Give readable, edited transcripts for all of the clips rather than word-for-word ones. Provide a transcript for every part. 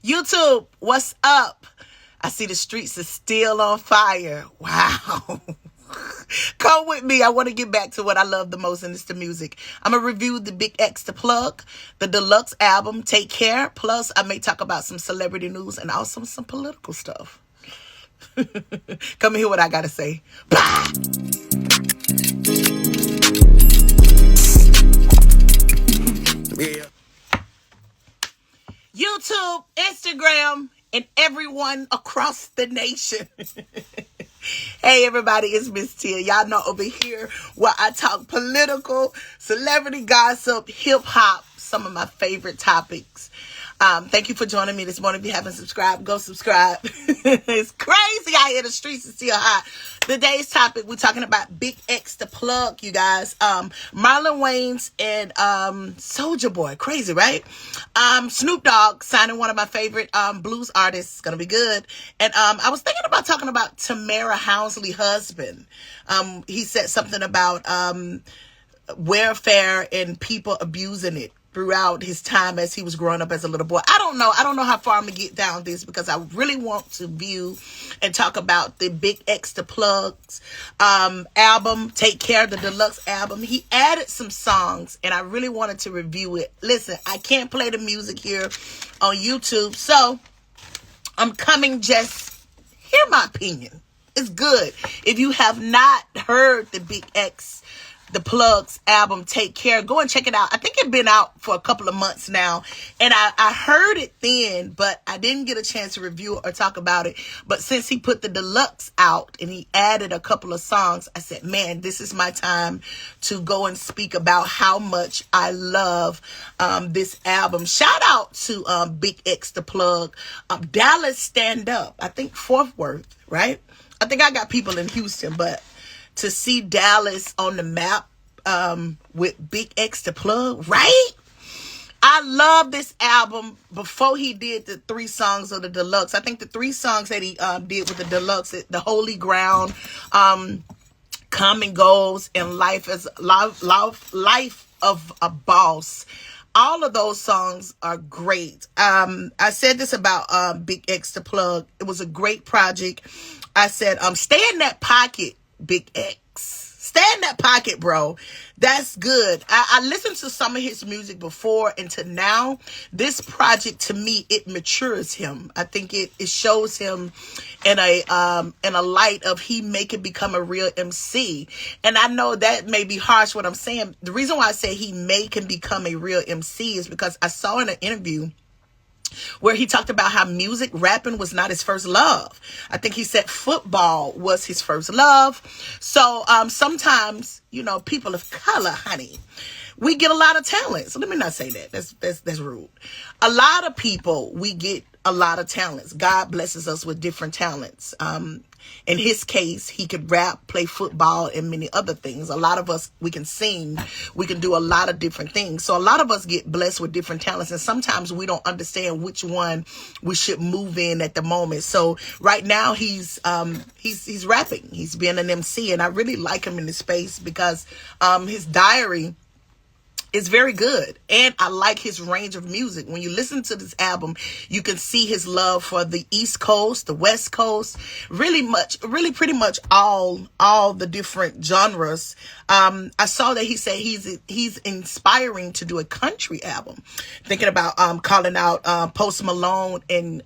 YouTube, what's up? I see the streets are still on fire. Wow. Come with me. I want to get back to what I love the most, and it's the music. I'm going to review the BigXthaplug, the deluxe album, Take Care. Plus, I may talk about some celebrity news and also some political stuff. Come and hear what I got to say. Bye. Yeah. YouTube, Instagram, and everyone across the nation. Hey everybody, it's Miss Tia. Y'all know over here where I talk political, celebrity gossip, hip hop, some of my favorite topics. Thank you for joining me this morning. If you haven't subscribed, go subscribe. It's crazy out here. The streets are still hot. Today's topic, we're talking about BigXthaplug, you guys. Marlon Wayans and Soulja Boy. Crazy, right? Snoop Dogg signing one of my favorite blues artists. It's gonna be good. And I was thinking about talking about Tamara Housley's husband. He said something about welfare and people abusing it throughout his time as he was growing up as a little boy. I don't know how far I'm gonna get down this, because I really want to view and talk about the BigXthaplug's album, Take Care, the deluxe album. He added some songs and I really wanted to review it. Listen, I can't play the music here on YouTube, so I'm coming, just hear my opinion. It's good. If you have not heard the BigXthaplug's album, Take Care, go and check it out. I think it's been out for a couple of months now, and I heard it then, but I didn't get a chance to review it or talk about it. But since he put the deluxe out and he added a couple of songs, I said, man, this is my time to go and speak about how much I love this album. Shout out to BigXthaplug, Dallas Stand Up, I think Fort Worth, right? I think I got people in Houston, but to see Dallas on the map with BigXthaplug, right? I love this album. Before he did the 3 songs of the deluxe, I think the 3 songs that he did with the deluxe, the Holy Ground, Come and Goes, and Life of a Boss. All of those songs are great. I said this about BigXthaplug. It was a great project. I said, stay in that pocket, Big X. Stay in that pocket, bro. That's good. I listened to some of his music before, and to now, this project, to me, it matures him. I think it shows him in a light of he can become a real MC. And I know that may be harsh what I'm saying. The reason why I say he can become a real MC is because I saw in an interview where he talked about how rapping was not his first love. I think he said football was his first love. So sometimes, people of color, honey, we get a lot of talent. So let me not say that. That's rude. A lot of people, we get a lot of talents. God blesses us with different talents. In his case, he could rap, play football, and many other things. A lot of us, we can sing. We can do a lot of different things. So a lot of us get blessed with different talents, and sometimes we don't understand which one we should move in at the moment. So right now, he's rapping. He's being an MC, and I really like him in this space because his diary is very good, and I like his range of music. When you listen to this album, you can see his love for the East Coast, the West Coast, really pretty much all the different genres. I saw that he said he's inspiring to do a country album, thinking about calling out Post Malone and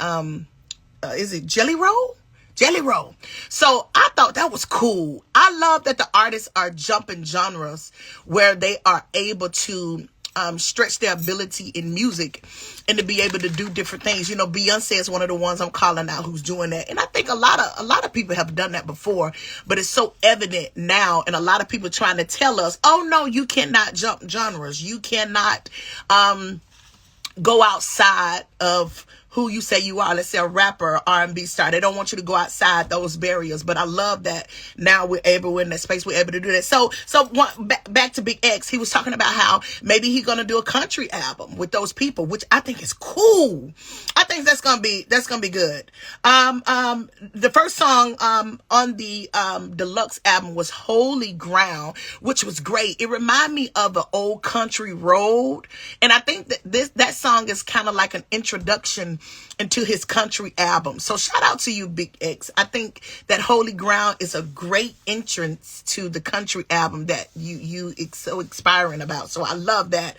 is it Jelly Roll? Jelly Roll. So I thought that was cool. I love that the artists are jumping genres where they are able to stretch their ability in music and to be able to do different things. Beyonce is one of the ones I'm calling out who's doing that. And I think a lot of people have done that before, but it's so evident now. And a lot of people trying to tell us, oh no, you cannot jump genres. You cannot go outside of who you say you are. Let's say a rapper, R&B star. They don't want you to go outside those barriers. But I love that now we're in that space. We're able to do that. So back to Big X. He was talking about how maybe he's going to do a country album with those people, which I think is cool. I think think that's gonna be good. The first song on the deluxe album was Holy Ground, which was great. It reminded me of an old country road, and I think that that song is kind of like an introduction into his country album. So shout out to you, Big X. I think that Holy Ground is a great entrance to the country album that you so inspiring about. So I love that.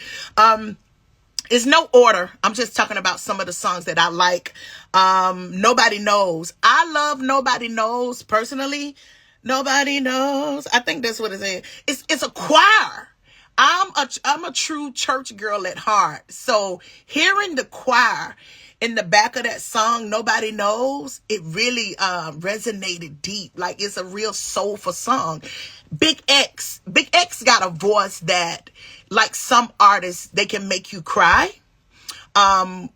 It's no order. I'm just talking about some of the songs that I like. Nobody Knows. I love Nobody Knows personally. Nobody Knows. I think that's what it is. It's a choir. I'm a true church girl at heart. So hearing the choir in the back of that song, Nobody Knows, it really resonated deep. Like, it's a real soulful song. Big X got a voice that, like some artists, they can make you cry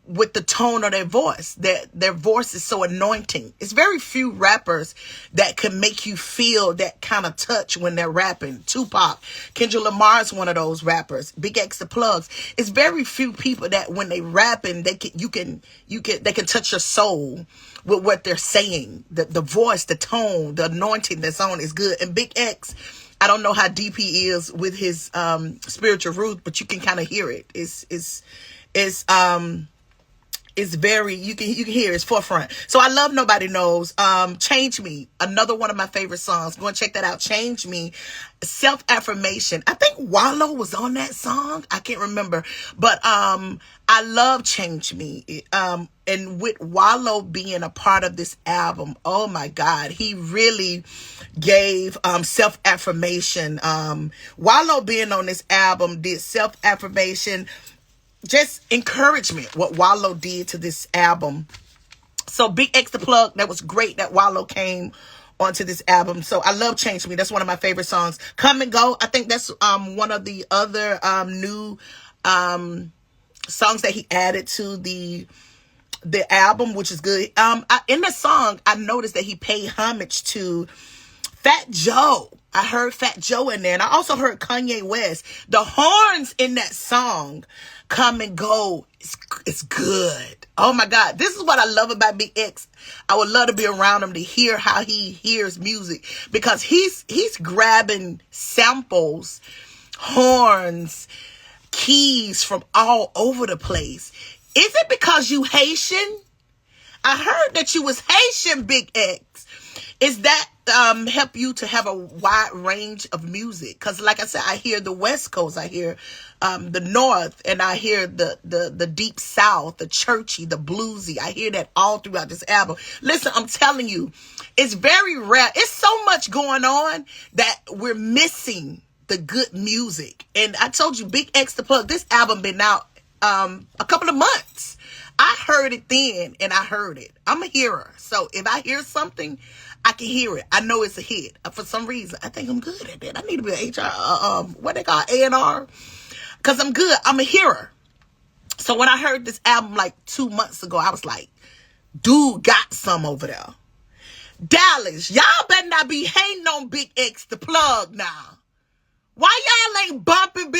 with the tone of their voice. Their voice is so anointing. It's very few rappers that can make you feel that kind of touch when they're rapping. Tupac, Kendrick Lamar is one of those rappers. BigXthaplug. It's very few people that when they rapping, they can touch your soul with what they're saying. The voice, the tone, the anointing that's on is good. And Big X, I don't know how deep he is with his spiritual root, but you can kind of hear it. It's very, you can hear it's forefront. So I love Nobody Knows. Change Me, another one of my favorite songs. Go and check that out. Change Me, self-affirmation. I think Wallow was on that song. I can't remember, but I love Change Me. And with Wallow being a part of this album, oh my God, he really gave self-affirmation. Wallow being on this album did self-affirmation, just encouragement, what Wallow did to this album. So BigXthaplug, that was great that Wallow came onto this album. So I love Change Me. That's one of my favorite songs. Come and Go, I think that's one of the other new songs that he added to the album, which is good. In the song, I noticed that he paid homage to Fat Joe. I heard Fat Joe in there, and I also heard Kanye West. The horns in that song, Come and Go, it's good. Oh my God, this is what I love about Big X. I would love to be around him to hear how he hears music, because he's grabbing samples, horns, keys from all over the place. Is it because you Haitian? I heard that you was Haitian, Big X. Is that help you to have a wide range of music? Because like I said, I hear the West Coast, I hear the North, and I hear the Deep South, the churchy, the bluesy. I hear that all throughout this album. Listen, I'm telling you, it's very rare. It's so much going on that we're missing the good music. And I told you, BigXthaplug, this album been out a couple of months. I heard it then, and I heard it. I'm a hearer. So if I hear something, I can hear it. I know it's a hit. For some reason, I think I'm good at that. I need to be an HR, what they call A&R, because I'm good. I'm a hearer. So when I heard this album like 2 months ago, I was like, dude got some over there. Dallas, y'all better not be hating on BigXthaplug now. Why y'all ain't bumping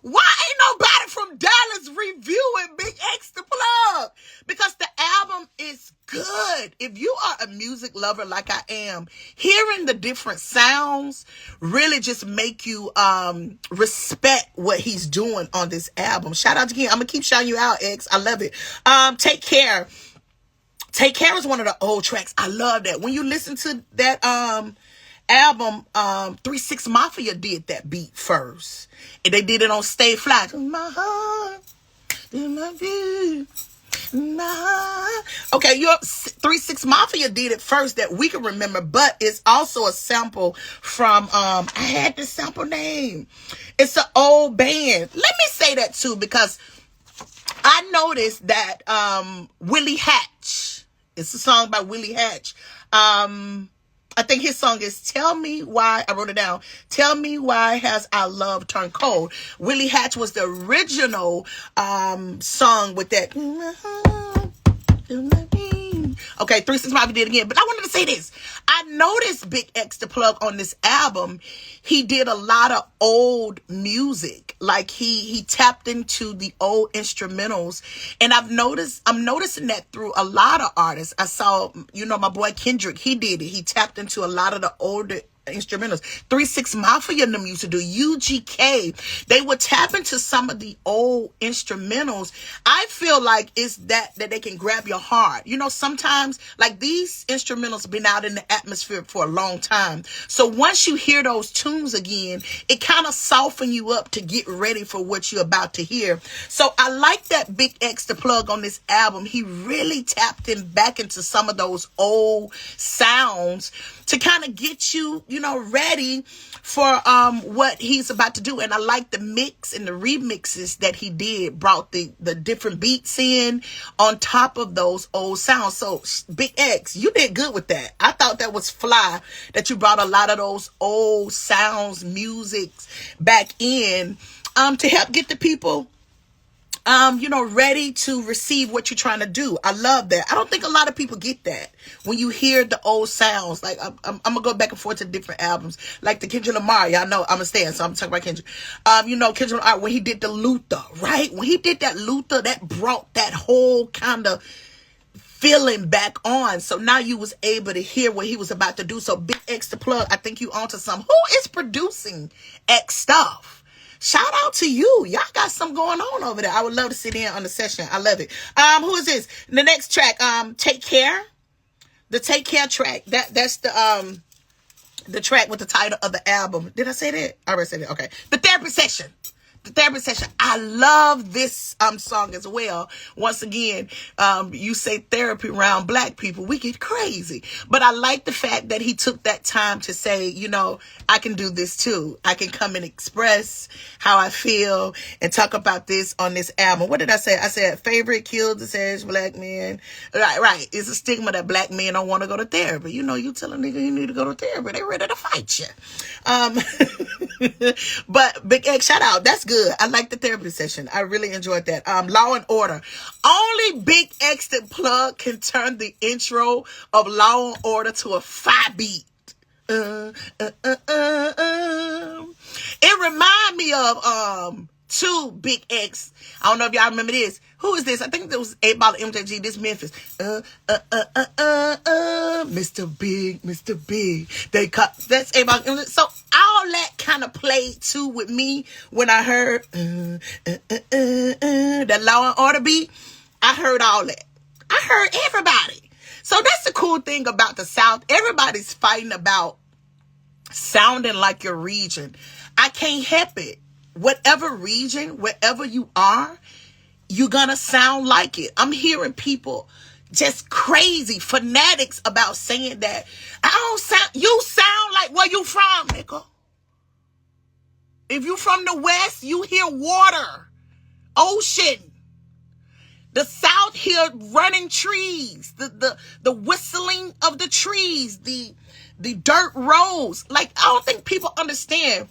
why ain't nobody from Dallas reviewing BigXthaplug? Because the album is good. If you are a music lover like I am, hearing the different sounds really just make you respect what he's doing on this album. Shout out to him. I'm gonna keep shouting you out, X. I love it. Take Care. Take Care is one of the old tracks. I love that. When you listen to that album, 3 6 Mafia did that beat first, and they did it on Stay Fly. My heart, my view, my... Okay, your 3 6 Mafia did it first that we can remember, but it's also a sample from I had the sample name. It's an old band. Let me say that too, because I noticed that Willie Hatch. It's a song by Willie Hatch. I think his song is Tell Me Why, I wrote it down. Tell Me Why Has Our Love Turned Cold. Willie Hatch was the original song with that. Okay, 3 6 Mafia did it again. But I wanted to say this. I noticed BigXthaplug on this album, he did a lot of old music. like he tapped into the old instrumentals. And I'm noticing that through a lot of artists. I saw, my boy Kendrick, he did it. He tapped into a lot of the older instrumentals. 3-6 Mafia and them used to do, UGK. They would tap into some of the old instrumentals. I feel like it's that they can grab your heart. Sometimes like these instrumentals been out in the atmosphere for a long time. So once you hear those tunes again, it kind of soften you up to get ready for what you're about to hear. So I like that BigXthaplug on this album. He really tapped in back into some of those old sounds to kind of get you, ready for what he's about to do. And I like the mix and the remixes that he did, brought the different beats in on top of those old sounds. So Big X, you did good with that. I thought that was fly, that you brought a lot of those old sounds, musics back in to help get the people ready to receive what you're trying to do. I love that. I don't think a lot of people get that when you hear the old sounds. Like I'm gonna go back and forth to different albums, like the Kendrick Lamar. Y'all know I'm a stan, so I'm talking about Kendrick. Kendrick Lamar, when he did the Luther, right? When he did that Luther, that brought that whole kind of feeling back on. So now you was able to hear what he was about to do. So BigXthaplug, I think you onto some. Who is producing X stuff? Shout out to you. Y'all got something going on over there. I would love to sit in on the session. I love it. Who is this? The next track, Take Care. The Take Care track. That's the track with the title of the album. Did I say that? I already said it. Okay. The Therapy Session. The Therapy Session. I love this song as well. Once again, you say therapy around black people, we get crazy. But I like the fact that he took that time to say, I can do this too. I can come and express how I feel and talk about this on this album. What did I say? I said favorite killed the says black men. Right. It's a stigma that black men don't want to go to therapy. You tell a nigga you need to go to therapy, they ready to fight you. But Big X, shout out. That's good. I like the therapy session. I really enjoyed that. Law and Order. Only BigXthaplug can turn the intro of Law and Order to a 5-beat. It remind me of two Big X. I don't know if y'all remember this. Who is this? I think it was A-Ball MJG. This Memphis. Mr. Big. That's A-Ball. So all that kind of played too with me when I heard that Law and Order beat. I heard all that. I heard everybody. So that's the cool thing about the South. Everybody's fighting about sounding like your region. I can't help it. Whatever region, wherever you are, you're gonna sound like it. I'm hearing people just crazy fanatics about saying that you sound like where you from, nigga. If you from the West, you hear water, ocean. The South hear running trees, the whistling of the trees, the dirt roads. Like, I don't think people understand.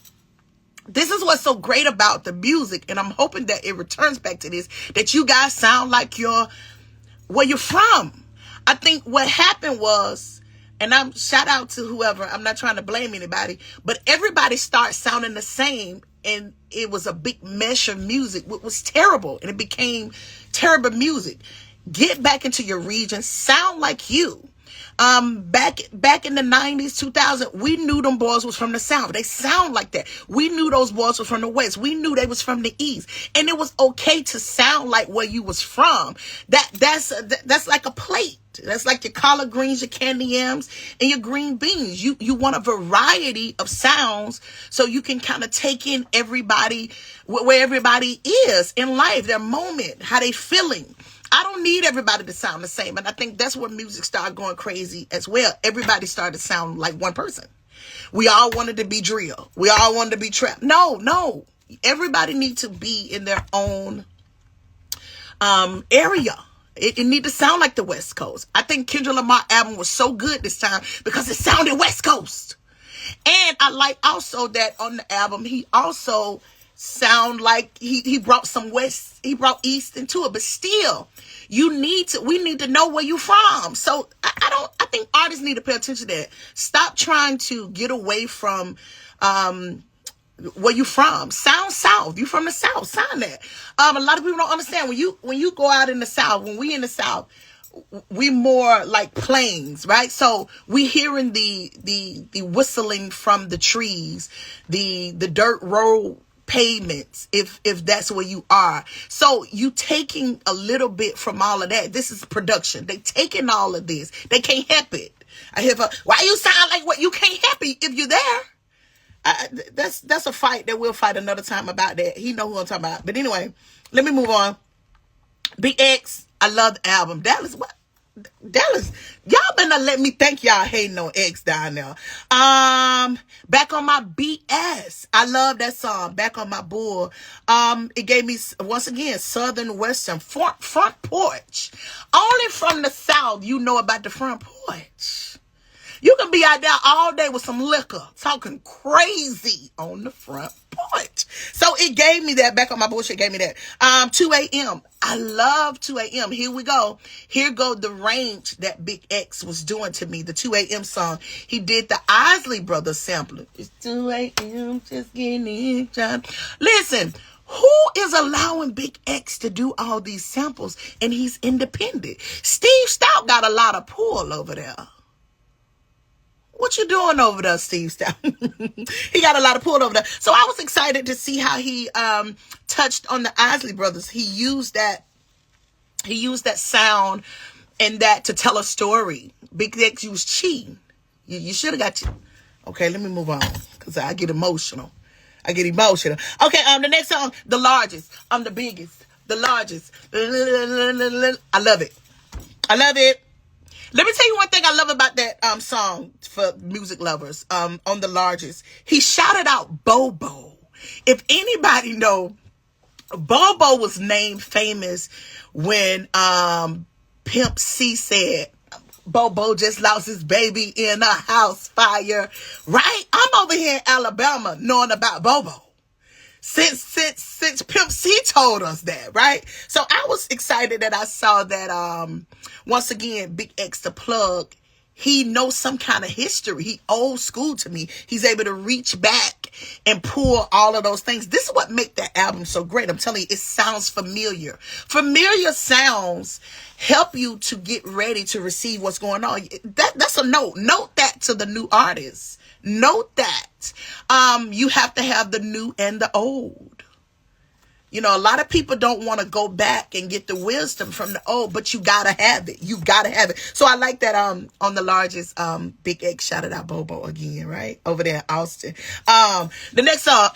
This is what's so great about the music, and I'm hoping that it returns back to this, that you guys sound like where you're from. I think what happened was, and I'm shout out to whoever, I'm not trying to blame anybody, but everybody started sounding the same, and it was a big mesh of music. It was terrible, and it became terrible music. Get back into your region, sound like you. Back in the 90s, 2000, we knew them boys was from the South. They sound like that. We knew those boys was from the West. We knew they was from the East. And it was okay to sound like where you was from. That's like a plate. That's like your collard greens, your candy yams, and your green beans. You want a variety of sounds so you can kind of take in everybody, where everybody is in life, their moment, how they feeling. I don't need everybody to sound the same. And I think that's where music started going crazy as well. Everybody started to sound like one person. We all wanted to be drill. We all wanted to be trap. No. Everybody needs to be in their own area. It need to sound like the West Coast. I think Kendrick Lamar album was so good this time because it sounded West Coast. And I like also that on the album, he also sound like he brought some West, he brought East into it, but still, we need to know where you from. So I think artists need to pay attention to that. Stop trying to get away from Where you from? Sound South. You from the South? Sound that. A lot of people don't understand when you go out in the South. When we in the South, we more like plains, right? So we hearing the whistling from the trees, the dirt road pavements, if that's where you are. So you taking a little bit from all of that. This is production. They taking all of this. They can't help it. I hear, why you sound like what? You can't help it if you're there. That's a fight that we'll fight another time about that. He know who I'm talking about. But anyway, let me move on. Big X, I love the album. Dallas, what? Dallas, y'all better let me think y'all hating on X down there. Back on my BS. I love that song. Back on my bull. It gave me, once again, Southern Western front porch. Only from the South you know about the front porch. You can be out there all day with some liquor, talking crazy on the front porch. So it gave me that. Back on my bullshit, gave me that. 2 a.m. I love 2 a.m. Here we go. Here go the range that Big X was doing to me. The 2 a.m. song. He did the Isley Brothers sampling. It's 2 a.m. just getting in, John. Listen. Who is allowing Big X to do all these samples and he's independent? Steve Stout got a lot of pull over there. What you doing over there, Steve Stout? He got a lot of pull over there. So I was excited to see how he touched on the Isley Brothers. He used that sound and that to tell a story. Big X used cheating. You should have got you. Okay, let me move on because I get emotional. Okay, the next song, The Largest. I'm the biggest. The largest. I love it. Let me tell you one thing I love about that song for music lovers. On The Largest, he shouted out Bobo. If anybody know, Bobo was named famous when Pimp C said Bobo just lost his baby in a house fire. Right? I'm over here in Alabama knowing about Bobo. Since Pimp C told us that, right? So I was excited that I saw that once again, BigXthaplug, he knows some kind of history. He old school to me. He's able to reach back and pull all of those things. This is what makes that album so great. I'm telling you, it sounds familiar. Familiar sounds help you to get ready to receive what's going on. That's a note. Note that to the new artists. Note that. You have to have the new and the old. You know, a lot of people don't want to go back and get the wisdom from the old, but you gotta have it. You gotta have it. So I like that on The Largest, Big X shouted out Bobo again, right? Over there in Austin. The next song,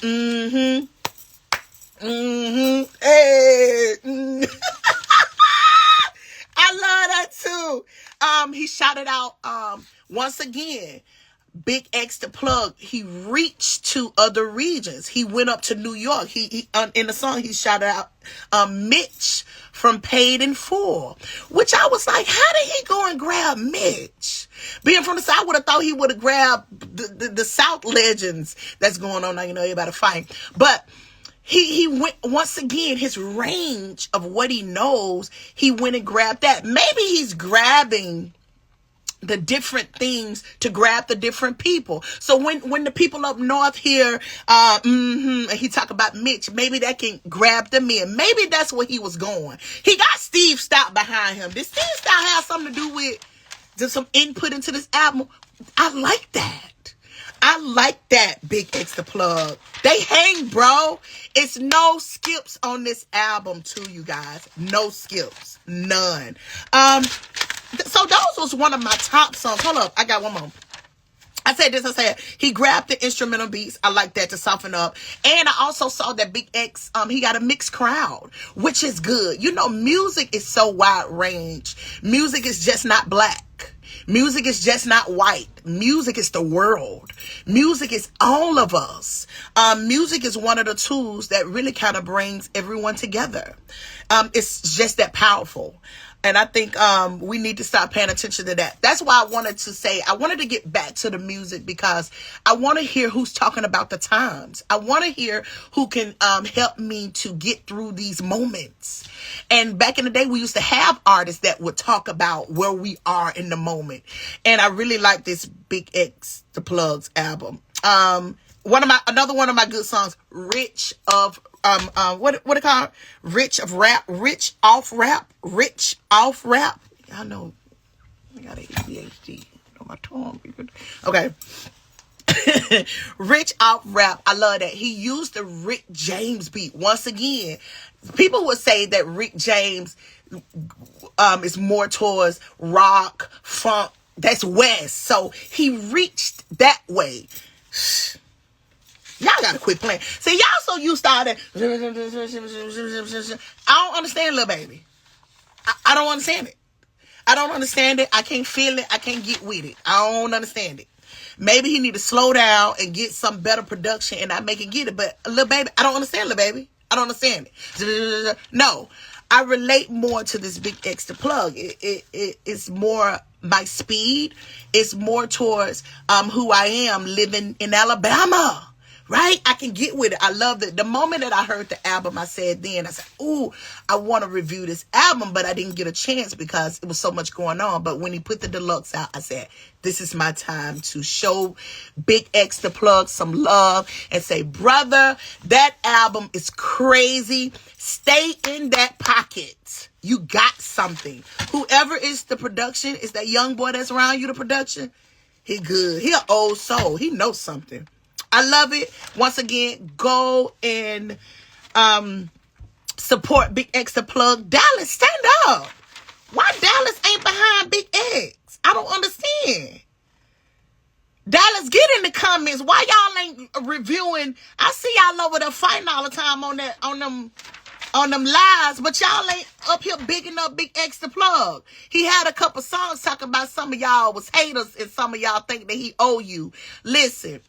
hey. I love that too. He shouted out once again. BigXthaplug, he reached to other regions. He went up to New York. He in the song he shouted out Mitch from Paid in Full, which I was like, how did he go and grab Mitch? Being from the South, I would have thought he would have grabbed the South legends that's going on now. You know, everybody fight, but he went once again. His range of what he knows, he went and grabbed that. Maybe he's grabbing the different things to grab the different people. So when the people up north hear and he talk about Mitch, maybe that can grab them in. Maybe that's where he was going. He got Steve Stout behind him. Did Steve Stout have something to do with just some input into this album? I like that. I like that, BigXthaplug. They hang, bro. It's no skips on this album too, you guys. No skips. None. So those was one of my top songs. Hold up, I got one more. I said he grabbed the instrumental beats. I like that to soften up. And I also saw that Big X, he got a mixed crowd, which is good. You know, music is so wide range. Music is just not black. Music is just not white. Music is the world. Music is all of us. Music is one of the tools that really kind of brings everyone together. It's just that powerful. And I think we need to start paying attention to that. That's why I wanted to get back to the music, because I want to hear who's talking about the times. I want to hear who can help me to get through these moments. And back in the day, we used to have artists that would talk about where we are in the moment. And I really like this BigXthaplug's album. Another one of my good songs, Rich of what it called? Rich of rap, rich off rap. Y'all know I got ADHD on my tongue. Okay. Rich off rap. I love that. He used the Rick James beat. Once again, people would say that Rick James is more towards rock, funk. That's West. So he reached that way. Y'all gotta quit playing. See, y'all so used to all that. I don't understand, little baby. I don't understand it. I don't understand it. I can't feel it. I can't get with it. I don't understand it. Maybe he need to slow down and get some better production and I make it get it. But little baby, I don't understand, little baby. I don't understand it. No, I relate more to this BigXthaplug. It's more my speed. It's more towards who I am living in Alabama. Right? I can get with it. I love it. The moment that I heard the album, I said, ooh, I want to review this album, but I didn't get a chance because it was so much going on. But when he put the deluxe out, I said, this is my time to show BigXthaplug some love and say, brother, that album is crazy. Stay in that pocket. You got something. Whoever is the production, is that young boy that's around you, the production, he good. He an old soul. He knows something. I love it. Once again, go and support BigXthaplug. Dallas, stand up. Why Dallas ain't behind Big X? I don't understand. Dallas, get in the comments. Why y'all ain't reviewing? I see y'all over there fighting all the time on them lives, but y'all ain't up here bigging up BigXthaplug. He had a couple songs talking about some of y'all was haters and some of y'all think that he owe you. Listen.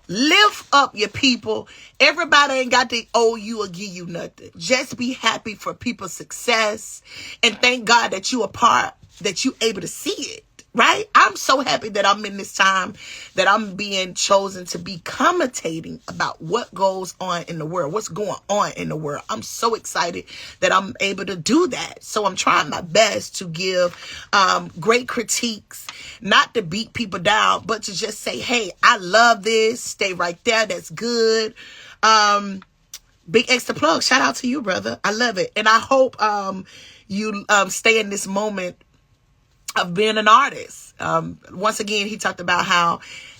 Lift up your people. Everybody ain't got to owe you or give you nothing. Just be happy for people's success and thank God that you are part, that you able to see it. Right? I'm so happy that I'm in this time that I'm being chosen to be commentating about what goes on in the world, what's going on in the world. I'm so excited that I'm able to do that. So I'm trying my best to give great critiques, not to beat people down, but to just say, hey, I love this. Stay right there. That's good. BigXthaplug, shout out to you, brother. I love it. And I hope you stay in this moment of being an artist. Once again, he talked about how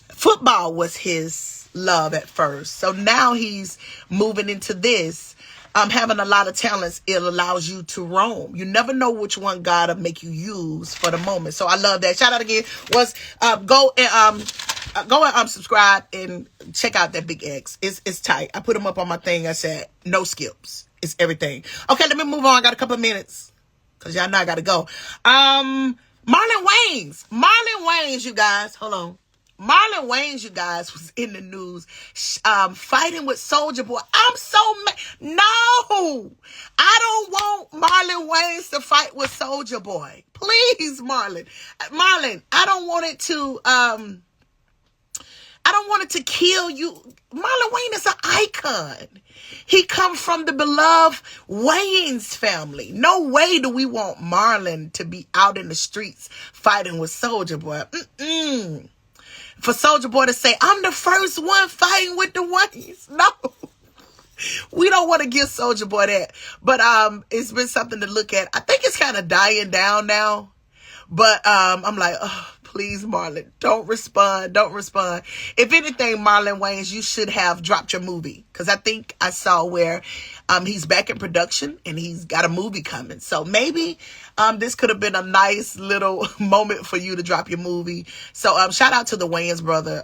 football was his love at first. So now he's moving into this. Having a lot of talents, it allows you to roam. You never know which one God will make you use for the moment. So I love that. Shout out again. Go and subscribe and check out that Big X. It's tight. I put him up on my thing. I said, no skips. It's everything. Okay, let me move on. I got a couple of minutes because y'all know I got to go. Marlon Wayans, you guys. Hold on. Marlon Wayans, you guys, was in the news fighting with Soulja Boy. I'm so mad. No, I don't want Marlon Wayans to fight with Soulja Boy. Please, Marlon, I don't want it to kill you. Marlon Wayans is an icon. He come from the beloved Wayans family. No way do we want Marlon to be out in the streets fighting with Soulja Boy. For Soulja Boy to say, I'm the first one fighting with the Wayans. No. We don't want to give Soulja Boy that. But it's been something to look at. I think it's kind of dying down now. But I'm like, oh, please, Marlon, don't respond. If anything, Marlon Wayans, you should have dropped your movie. Because I think I saw where he's back in production and he's got a movie coming. So maybe this could have been a nice little moment for you to drop your movie. So shout out to the Wayans brother.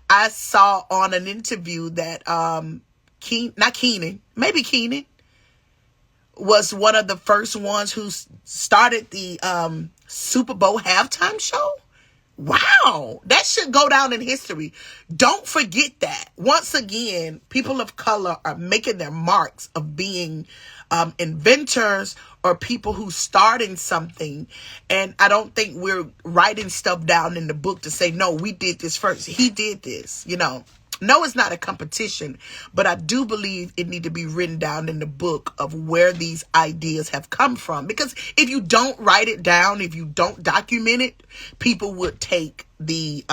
I saw on an interview that Keenan was one of the first ones who started the Super Bowl halftime show. Wow, that should go down in history. Don't forget that. Once again, people of color are making their marks of being inventors or people who starting something. And I don't think we're writing stuff down in the book to say, no, we did this first. He did this, you know. No, it's not a competition, but I do believe it need to be written down in the book of where these ideas have come from. Because if you don't write it down, if you don't document it, people would take the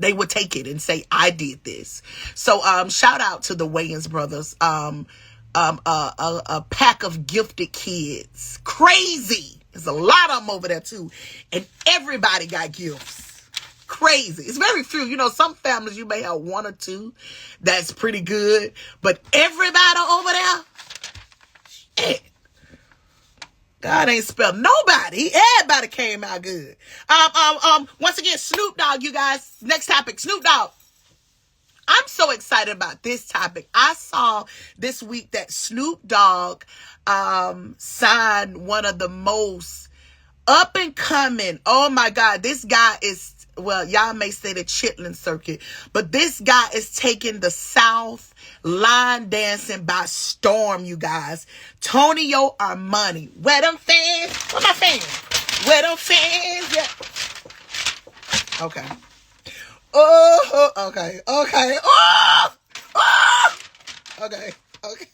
They would take it and say, I did this. So shout out to the Wayans brothers. A pack of gifted kids. Crazy. There's a lot of them over there too. And everybody got gifts. Crazy. It's very few. You know, some families you may have one or two that's pretty good. But everybody over there, shit. God ain't spelled nobody. Everybody came out good. Once again, Snoop Dogg, you guys. Next topic, Snoop Dogg. I'm so excited about this topic. I saw this week that Snoop Dogg signed one of the most up and coming. Oh my God, this guy is, well, y'all may say the Chitlin circuit, but this guy is taking the South line dancing by storm, you guys. Tonio Armani. Where them fans? Where my fans? Where them fans? Yeah. Okay. Oh, okay. Okay. Oh, okay. Okay.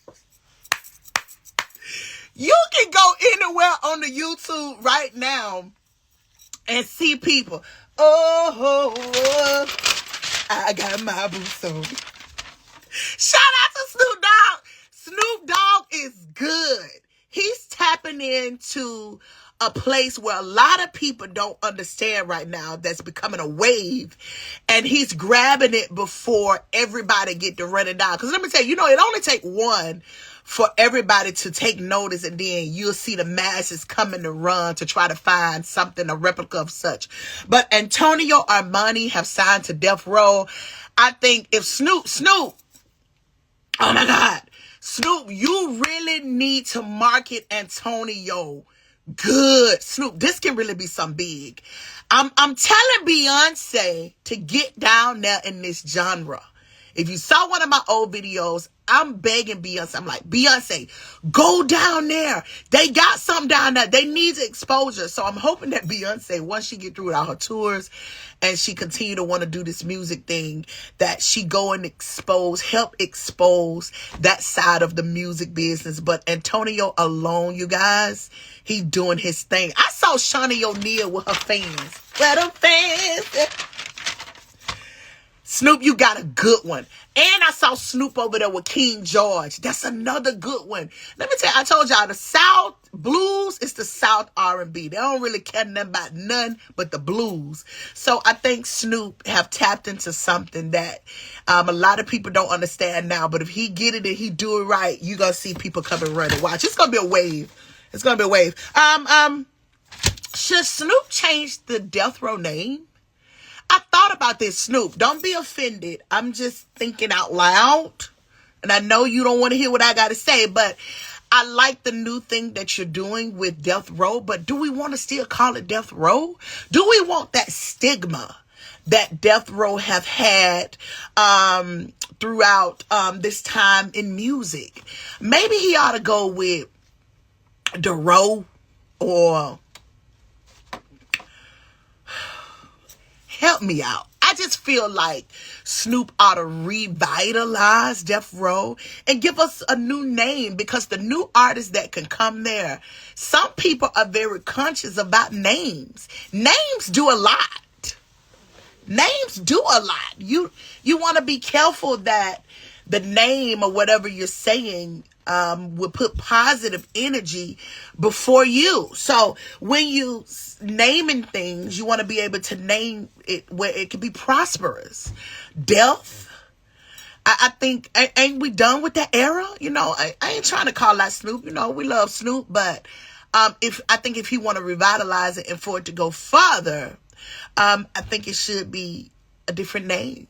You can go anywhere on the YouTube right now and see people. Oh, I got my boots on. Shout out to Snoop Dogg. Snoop Dogg is good. He's tapping into a place where a lot of people don't understand right now, that's becoming a wave, and he's grabbing it before everybody get to run it down. Because let me tell you, it only take one for everybody to take notice, and then you'll see the masses coming to run to try to find something, a replica of such. But Antonio Armani have signed to Death Row. I think if Snoop, oh my God, Snoop, you really need to market Antonio good. Snoop, this can really be something big. I'm telling Beyonce to get down there in this genre. If you saw one of my old videos, I'm begging Beyonce. I'm like, Beyonce, go down there. They got something down there. They need exposure. So I'm hoping that Beyonce, once she get through with all her tours and she continue to want to do this music thing, that she go and help expose that side of the music business. But Antonio alone, you guys, he doing his thing. I saw Shawnee O'Neal with her fans. Where them fans? Snoop, you got a good one. And I saw Snoop over there with King George. That's another good one. Let me tell you, I told y'all the South blues is the South R&B. They don't really care nothing about none but the blues. So I think Snoop have tapped into something that a lot of people don't understand now. But if he get it and he do it right, you gonna see people come and run and watch. It's gonna be a wave. It's gonna be a wave. Should Snoop change the Death Row name? I thought about this, Snoop. Don't be offended. I'm just thinking out loud. And I know you don't want to hear what I got to say, but I like the new thing that you're doing with Death Row. But do we want to still call it Death Row? Do we want that stigma that Death Row have had throughout this time in music? Maybe he ought to go with the Row, or help me out. I just feel like Snoop ought to revitalize Death Row and give us a new name, because the new artists that can come there, some people are very conscious about names. Names do a lot. Names do a lot. You want to be careful that the name or whatever you're saying will put positive energy before you. So when you naming things, you want to be able to name it where it can be prosperous. Death, I think, ain't we done with that era? I ain't trying to call out Snoop. We love Snoop, but if he want to revitalize it and for it to go further, I think it should be a different name.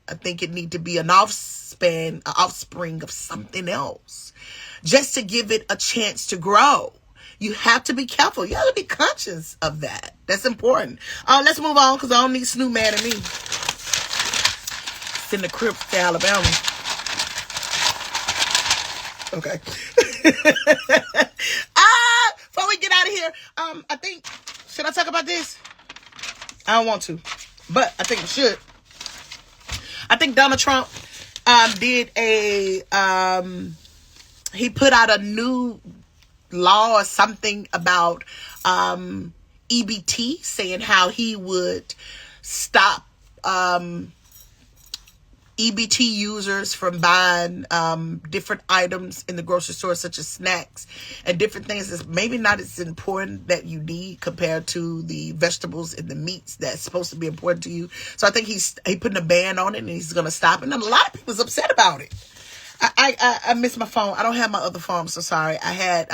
I think it need to be an offspring of something else, just to give it a chance to grow. You have to be careful. You have to be conscious of that. That's important. Let's move on, because I don't need Snoop mad at me. Send the Crips to Alabama. Okay. Before we get out of here, I think, should I talk about this? I don't want to, but I think we should. I think Donald Trump did he put out a new law or something about EBT, saying how he would stop EBT users from buying different items in the grocery store, such as snacks and different things that's maybe not as important that you need compared to the vegetables and the meats that's supposed to be important to you. So I think he's putting a ban on it, and he's going to stop it. And a lot of people's upset about it. I missed my phone. I don't have my other phone. I'm so sorry. I had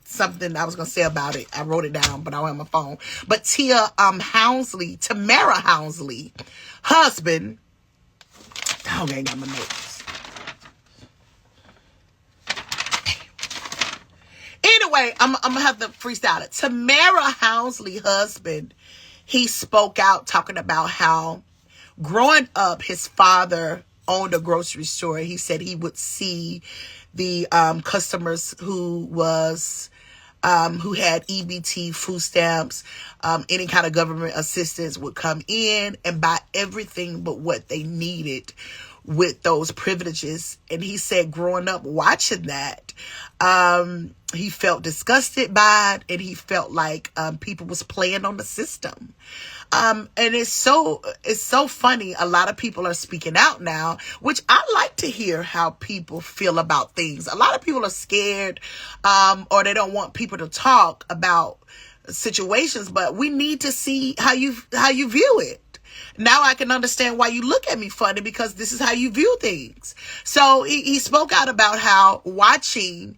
something I was going to say about it. I wrote it down, but I don't have my phone. But Tamara Hounsley, husband. Oh, I ain't got my notes. Anyway, I'm going to have to freestyle it. Tamara Hounsley, husband, he spoke out talking about how growing up, his father owned a grocery store. He said he would see the customers who had EBT, food stamps, any kind of government assistance would come in and buy everything but what they needed with those privileges. And he said growing up watching that, he felt disgusted by it, and he felt like people was playing on the system. And it's so funny. A lot of people are speaking out now, which I like to hear how people feel about things. A lot of people are scared, or they don't want people to talk about situations, but we need to see how you view it. Now I can understand why you look at me funny, because this is how you view things. So he spoke out about how watching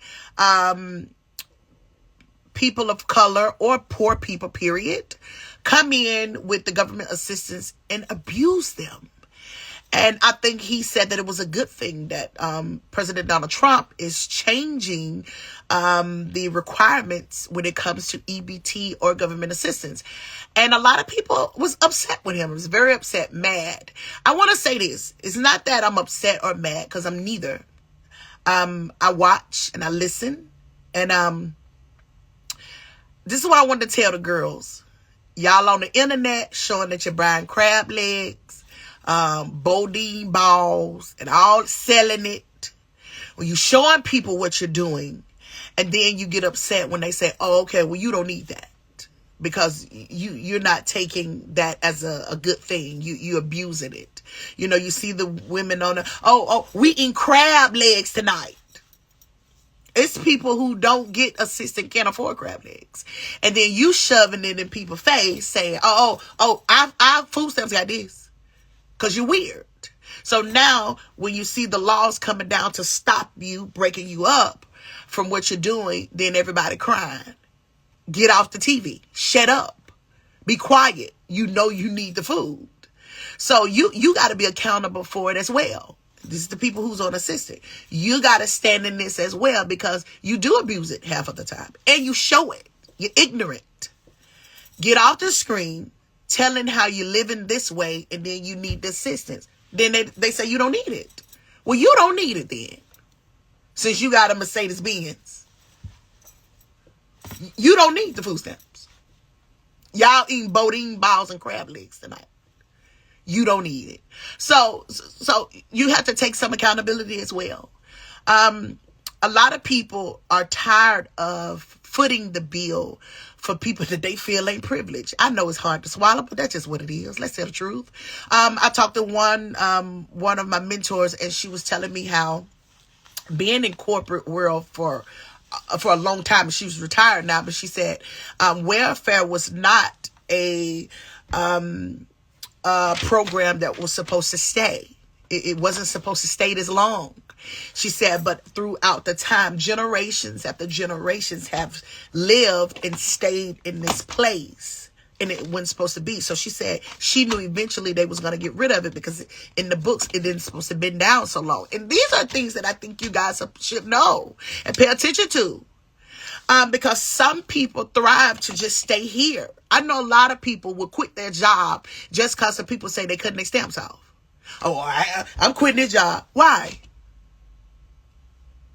people of color or poor people, period, come in with the government assistance and abuse them. And I think he said that it was a good thing that President Donald Trump is changing the requirements when it comes to EBT or government assistance. And a lot of people was upset with him. It was very upset, mad. I want to say this. It's not that I'm upset or mad, because I'm neither. I watch and I listen. And this is what I wanted to tell the girls. Y'all on the internet showing that you're buying crab legs, Bodine balls, and all, selling it. When you showing people what you're doing, and then you get upset when they say, oh, okay, well, you don't need that, because you're not taking that as a good thing. You abusing it. You know, you see the women on the, we eating crab legs tonight. It's people who don't get assistance, can't afford crab legs. And then you shoving it in people's face saying, our food stamps got this. Because you're weird. So now when you see the laws coming down to stop you, breaking you up from what you're doing, then everybody crying. Get off the TV. Shut up. Be quiet. You know you need the food. So you got to be accountable for it as well. This is the people who's on assistance. You got to stand in this as well, because you do abuse it half of the time. And you show it. You're ignorant. Get off the screen telling how you're living this way, and then you need the assistance. Then they say you don't need it. Well, you don't need it then, since you got a Mercedes-Benz. You don't need the food stamps. Y'all eating Bodine balls and crab legs tonight. You don't need it. So you have to take some accountability as well. A lot of people are tired of footing the bill for people that they feel ain't privileged. I know it's hard to swallow, but that's just what it is. Let's tell the truth. I talked to one of my mentors, and she was telling me how being in corporate world for a long time, she was retired now, but she said welfare was not a program that was supposed to stay. It wasn't supposed to stay this long. She said, but throughout the time, generations after generations have lived and stayed in this place, and it wasn't supposed to be. So she said she knew eventually they was going to get rid of it, because in the books, it didn't supposed to been down so long. And these are things that I think you guys should know and pay attention to. Because some people thrive to just stay here. I know a lot of people would quit their job just because the people say they cutting their stamps off. I'm quitting this job. Why?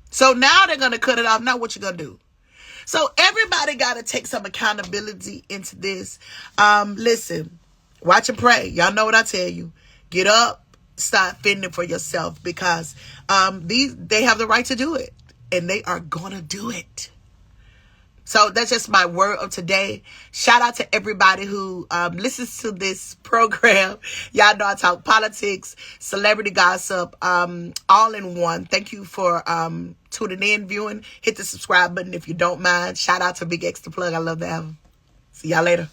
So now they're going to cut it off. Now what you going to do? So everybody got to take some accountability into this. Listen, watch and pray. Y'all know what I tell you. Get up, start fending for yourself, because they have the right to do it, and they are going to do it. So that's just my word of today. Shout out to everybody who listens to this program. Y'all know I talk politics, celebrity gossip, all in one. Thank you for tuning in, viewing. Hit the subscribe button if you don't mind. Shout out to BigXthaplug. I love to have him. See y'all later.